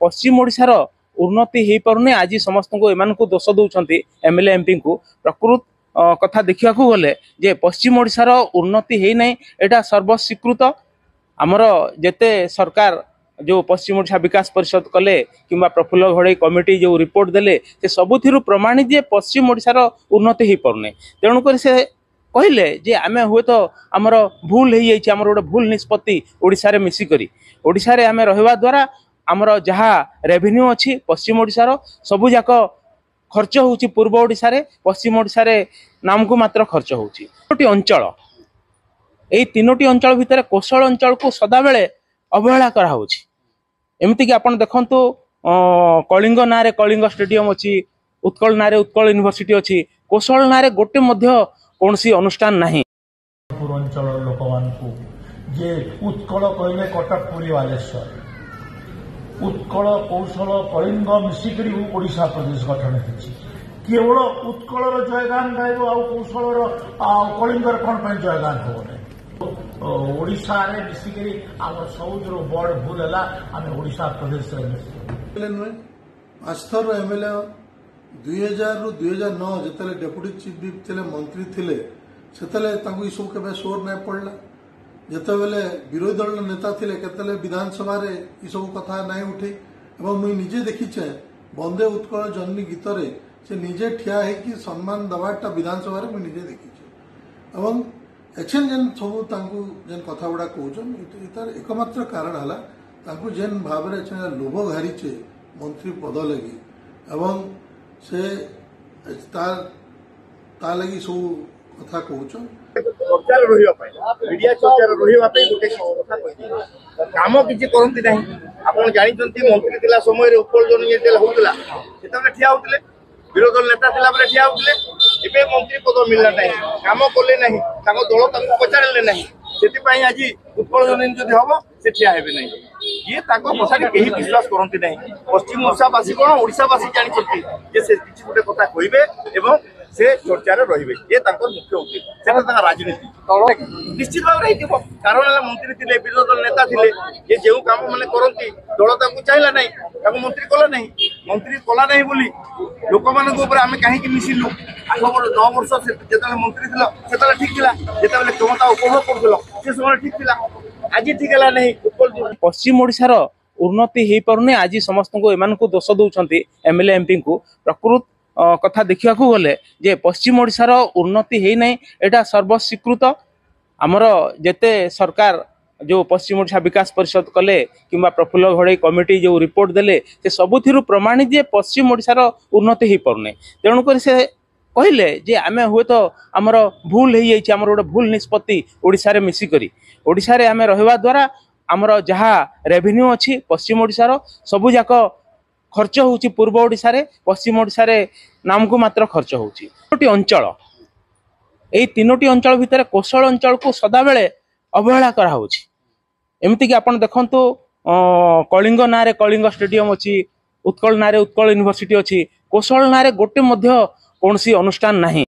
पश्चिम ओडिशार उन्नति हो पारे आज समस्त को एम दोष दौरान एमएलए एमपी को प्रकृत कथा देखा गले जे पश्चिम ओडिशार उन्नति है ना यहाँ सर्वस्वीकृत आमर जेते सरकार जो पश्चिम ओडिशा विकास परिषद कले किंबा प्रफुल्ल घड़ई कमिटी जो रिपोर्ट देले से सबुथिरु प्रमाणित जे पश्चिम ओडिशार उन्नति हो पारे तेणुक से कहले जे आमे हुए तो आमर भूल हो जाइए आमर गोटे भूल निष्पत्ति ओडिशा रे मिसिकरी ओडिशा रे आमे रहिबा द्वारा आमर जहाँ रेवेन्यू अच्छी पश्चिम ओडिशार सबु जाक खर्च होउची पूर्व ओडिशा रे पश्चिम ओडिशा रे नाम को मात्र खर्च होउची तीनोटी अंचल एई तीनोटी अंचल भितर कोशल अंचल को सदा बेले अवहेला करा होउची एमती कि आपण देखंतु कलिंग ना रे कलिंग स्टेडियम अच्छी उत्कल ना रे उत्कल यूनिवर्सिटी अच्छी कोशल ना रे गोटे मध्य कौनसी अनुष्ठान नहीं पूर्वांचल लोक मानकु जे उत्कल कहले कटक पुरी बालेश्वर उत्कल कौशल कलिंग मिसिकरी ओडिशा प्रदेश गठन होती केवल उत्कल जयगान गायब आ कौशल कलिंगर कौन जयगान हो ओडिशा रे मिसिकरी आम सबुठ बड़ भूल है आम ओडिशा प्रदेश नुहे आस्थर एमएलए 2000 रु 2009 जिते डेप्यूटी चीफ व्हिप थे मंत्री थे से सब के सोर नहीं पड़ला जितेबले विरोधी दल नेता थे केतले विधानसभा रे सब कथा नहीं उठे एवं मुई निजे देखीचे बंदे उत्कल जननी गीत रे से निजे ठिया है सम्मान दबाटा विधानसभा रे मुई निजे देखीचे एवं एक्शन जेन सब जेन कथा गुड़ा कहउछन इतार एकमात्र कारण है जेन भाव में लोभ घारीचे मंत्री पद लगी एवं से ता लगी सब कथा कहउछन चर्चार मीडिया चर्चार रही गोटे कम किसी करती ना आप जानते मंत्री थिला समय उत्कल जन होता से ठिया होते विरोधी दल नेता थिला ठिया होते ए मंत्री पद मिलना ना कम कले ना दल पचारे ना से आज उत्कल जन जब हम से ठिया हे ना ये कथा कहीं विश्वास करती ना पश्चिम ओडिशावासी कौन ओडिशावासी जानते से किसी गोटे कथा कहे से चर्चार रे ये मुख्य उद्देश्य से राजनीति निश्चित भाव में कारण मंत्री थे विरोधी दल नेता थे ये जो कम मैंने करती दल चाहिए ना मंत्री कला ना मंत्री कला ना बोली लोक मान आम कहीं मिसिलु 9 वर्ष जो मंत्री थी ठीक थी जो क्षमता उपभोग कर समय ठीक थी आज ठीक है नहीं पश्चिम ओडिशार उन्नति हो पारे आज समस्त को एम दोष दौरान एमएलए एमपी को प्रकृत कथा देखा गले जे पश्चिम ओडिशार उन्नति है ना यहाँ सर्वस्वीकृत आमर जेते सरकार जो पश्चिम ओडिशा विकास परिषद कले किंबा प्रफुल्ल घड़ई कमिटी जो रिपोर्ट देले से सबुथिरु प्रमाणित जे पश्चिम ओडिशार उन्नति हो पारे तेणुक से कहले जे आमे हुए तो आमर भूल हो जाइए आमर गोटे भूल निष्पत्ति ओडिशा रे मिसिकरी ओडिशा रे आमे रहिबा द्वारा आमर जहाँ रेवेन्यू अच्छी पश्चिम ओडिशार सबु जाक खर्च होउची पूर्व ओडिशा रे पश्चिम ओडिशा रे नाम को मात्र खर्च होउची तीनोटी अंचल एई तीनोटी अंचल भितर कोशल अंचल को सदा बेले अवहेला करा होउची एमती कि आपण देखंतु कलिंग ना रे कलिंग स्टेडियम अच्छी उत्कल ना रे उत्कल यूनिवर्सिटी अच्छी कोशल ना रे गोटे मध्य कौनसी अनुष्ठान नहीं।